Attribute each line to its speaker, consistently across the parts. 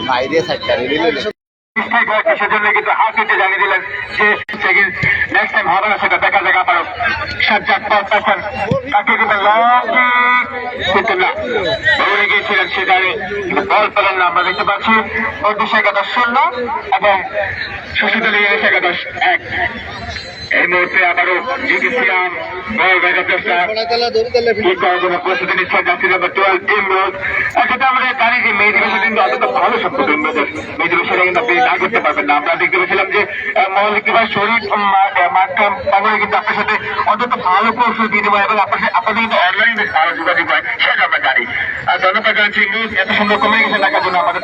Speaker 1: বাইরে সেজন্য কিন্তু হাত দিতে জানিয়ে দিলেন যে নেক্সট টাইম হবে না, সেটা দেখা যাক। আবারও সাজ্জাদ পাচ্ছেন তাকে কিন্তু কিন্তু না দৌড়ে গিয়েছিলেন, সে জানে বল পেলেন না। আমরা দেখতে পাচ্ছি 11-0 এবং শশীদল একাদশ 1। এই মুহূর্তে আবারও জিগিসিয়াম বল ব্যাগের চেষ্টা কি করার জন্য প্রস্তুতি নিচ্ছে জাতি নাম্বার 12 ইমরোজ। সেটা আমরা জানি যে মেয়ে দিবসে কিন্তু অন্তত ভালো সম্পর্ক ইমরোজের, মেয়ে দিবসে কিন্তু আপনি না করতে পারবেন না। আমরা দেখতে পেয়েছিলাম যে মৌলিক কিংবা শরীর পাগলে কিন্তু আপনার সাথে অন্তত ভালো কৌশল দিয়ে দেবো এবং আপনাদের কিন্তু অনলাইনে আরো যোগাযোগ হয়, সেটা আমরা জানি। আর ধন্যবাদ জানাচ্ছি ইমরোজ এত সুন্দর কমিউনিকেশন রাখার জন্য। আমাদের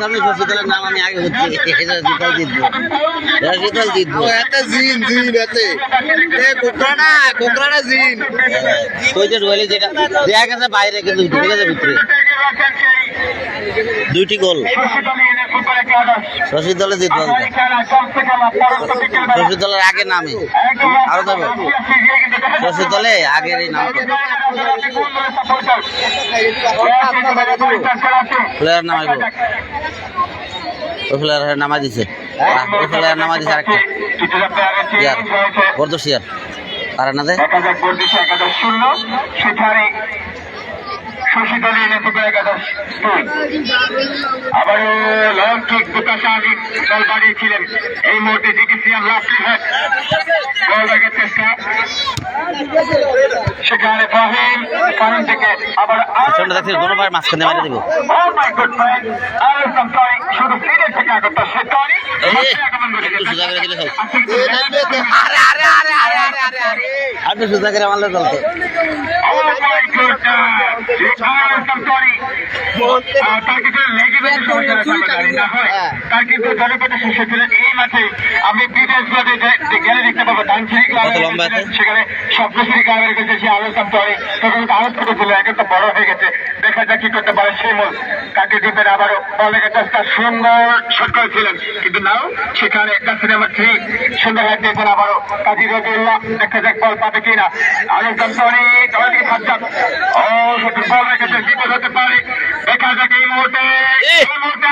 Speaker 2: সামনে শশীদলের নাম আমি আগে হচ্ছি, জিতাল জিতবো, জিতাল জিতবো। একটা জিন জিন এতে কোকড়াটা জিন কই যে রয়েছে, যেটা দেখা গেছে বাইরে কিন্তু ঢুকে গেছে ভিতরে। 2টি গোল শশীদলে জিতবো, শশীদলের আগে নামে আরো যাবে, শশীদলে আগের এই নাম প্লেয়ার নামাইব, ওই প্লেয়ার নামা দিছে, ওই প্লেয়ার নামা দিছে আরেকটা ইয়ার বর্দশ ইয়ার আর না দেয়
Speaker 1: আবারও লং কিক বিকাশা আলীম বল বাড়িয়েছিলেন। এই মুহূর্তে জিগিসিয়াম লাস্ট বল ব্যাগের চেষ্টা, সেখানে ফাহিম কারণ থেকে আবার
Speaker 2: দোনোবার মাঝখানে মারা দিব।
Speaker 1: শুধু ফিরে থেকে আগত সে তরি
Speaker 2: আপনি সুজা করে মারলে চলতো।
Speaker 1: তার কিন্তু জনপথে শেষ হয়েছিলেন এই মাঠে। আমি বিদেশ গেলে দেখতে পাবো সেখানে স্বপ্নশ্রী গ্রামের কাছে সে আলোচনা করে তখন আলোচ করেছিল, এখন তো বড় হয়ে গেছে। দেখা যাক কি করতে পারে শিমুল, তাকে দিবেন আবারও বলে চেষ্টা, সুন্দর শট করেছিলেন কিন্তু নাও সেখানে নাম্বার 3 সুন্দর হাত দিয়েছেন আবারও কাজী রবিউল্লাহ। দেখা যাক বল পাবে কিনা। আলোচনা করে সাজ্জাদ ও শুধু বল রেখেছে, বিপদ হতে পারে। দেখা যাক এই মুহূর্তে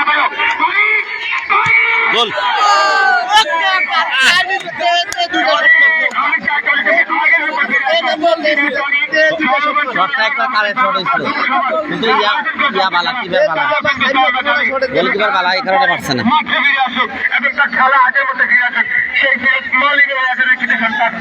Speaker 1: আবারও গোল
Speaker 2: একটা কারেন্ট শট হয়েছিল কিন্তু ইয়া বালা কিভাবে বালা গোলকিপার বালা এই কারণে পারছে না।
Speaker 1: এবং তার খেলা আগের মতো ফিরে আসুক সেই মৌলিকের বাজারের কৃতি সন্তান,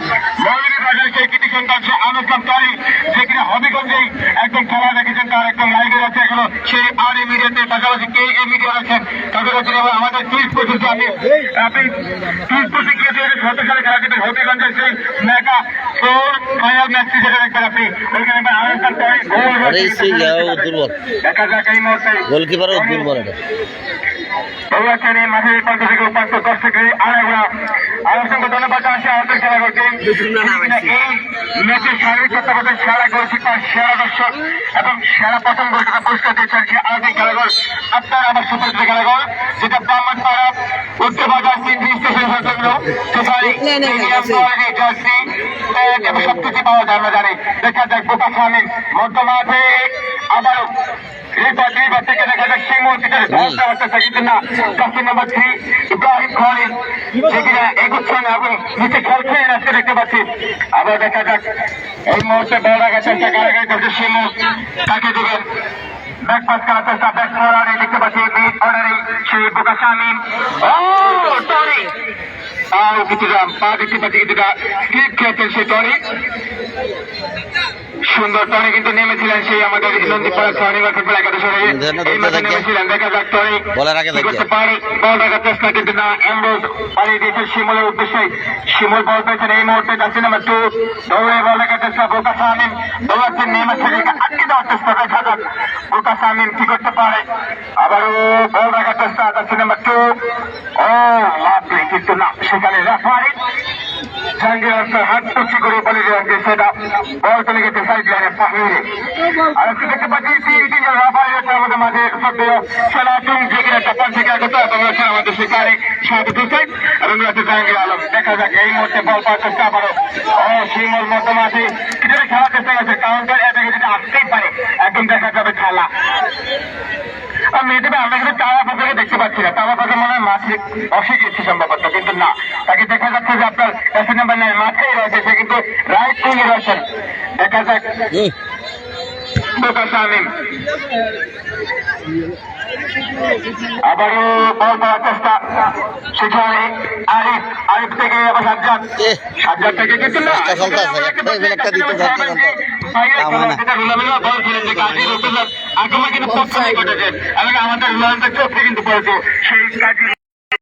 Speaker 1: মৌলিকের বাজারের সেই কৃতি সন্তান সে আনুষ্ঠান তরি যে কিনা হবিগঞ্জেই একদম খেলা দেখেছেন, তার একদম লাইভে আছে এখনো সেই আর এই মিডিয়াতে পাশাপাশি কে এ মিডিয়া আছেন তাদের হচ্ছে আমাদের 30 পঁচিশে আপনি 30 পঁচিশ গিয়ে 2017 সালে খেলা দিবেন হবিগঞ্জের সেই মেগা ফোর ফাইনাল ম্যাচটি যেটা দেখবেন আপনি ওইখানে আনুষ্ঠান তরি
Speaker 2: দুর্বল,
Speaker 1: দেখা যাক এই মুহূর্তে
Speaker 2: গোলকিপারও দুর্বল।
Speaker 1: মাঠের প্রান্ত থেকে উপান্ত 10 থেকে অসংখ্য ধন্যবাদ জানাচ্ছি আমাদের খেলা করতে। এই ম্যাচের শারীরিক তত্ত্বাবধান সেরা গোলকিপার, সেরা দর্শক এবং সেরা প্রথম গোলকিপার পুরস্কার দিয়েছেন আরেকটি খেলাঘর আপনার আমার সুপরিচিত খেলাঘর, যেটা ব্রাহ্মণপাড়া উত্তর বাজার সিন্ধি স্টেশন সংলগ্ন। সেখানে জার্সি এবং সবকিছু পাওয়া যায় আমরা জানি। দেখা যাক বোকা শামিম মধ্য মাঠে আবারও থেকে দেখা যাক সেই মুহূর্তে কিন্তু না কাছে নাম্বার 3 ইব্রাহিম খালিদ যেখানে এগোচ্ছেন এবং নিচে খেলছেন আজকে দেখতে পাচ্ছি। আবার দেখা যাক এই মুহূর্তে বল রাখার চেষ্টা কারাগারি করছে শিমুল, তাকে দেবেন ব্যাক পাস করার চেষ্টা, ব্যাক অর্ডারে দেখতে পাচ্ছি মিড অর্ডারে সেই বোকা শামিম আর কিছুটা পা দেখতে পাচ্ছি কিছুটা স্লিপ খেয়েছেন সেই টনি। সুন্দর টনি কিন্তু নেমেছিলেন সেই আমাদের নন্দীপাড়া শনিবার ফুটবল একাদশে নেমেছিলেন। দেখা যাক টনি করতে পারে, বল রাখার চেষ্টা কিন্তু না, এমরোজ পালিয়ে দিয়েছেন শিমুলের উদ্দেশ্যে। শিমুল বল পেয়েছেন এই মুহূর্তে যাচ্ছে নাম্বার 2 দৌড়ে বল রাখার চেষ্টা, বোকা শামিম দৌড়াচ্ছেন নেমে থেকে আটকে দেওয়ার চেষ্টা। দেখা যাক বোকা শামিম কি করতে পারে, আবারও বল রাখার চেষ্টা যাচ্ছে নাম্বার 2 ও লাভলি কিন্তু না, সেখানে রেফারি জাহাঙ্গীর আলমের হাত উঁচু করে বলে দিলেন যে সেটা বল চলে গেছে সাইড লাইনে ফাহিরে। আর একটু দেখতে পাচ্ছি তিনটি রাফাই তার মধ্যে মাঝে সদ্য সেরা টুং থেকে একটা পাঁচ থেকে আগত এবং রয়েছেন আমাদের শিকারে শাহাদুত হোসেন এবং রয়েছে জাহাঙ্গীর আলম। দেখা যাক এই মুহূর্তে বল পাওয়ার চেষ্টা আবারও শিমুল মধ্যে মাঝে কিছুটা খেলার চেষ্টা করছে কাউন্টার এটাকে যদি আসতেই পারে একদম দেখা যাবে খেলা। মেয়েদেরকে আমরা কিন্তু তারা পাতাকে দেখতে পাচ্ছি না, তারা পাতা মনে হয় মাঠে বসে গিয়েছে সম্ভবত, কিন্তু না, তাকে দেখা যাচ্ছে যে আপনার প্যাসেঞ্জ নাম্বার 9 মাঠেই রয়েছে, সে কিন্তু রাইট উইংয়ে রয়েছেন। দেখা যাক শামীম আবারও বল পাওয়ার চেষ্টা, সেখানে আরিফ থেকে আবার সাজ্জাদ থেকে কিন্তু না বল ছিলেন যে কাজী রসুল্লাহ আক্রমণ কিন্তু প্রথমে ঘটেছে এবং আমাদের রোনাল্ডো চোখে কিন্তু পড়েছে সেই কাজী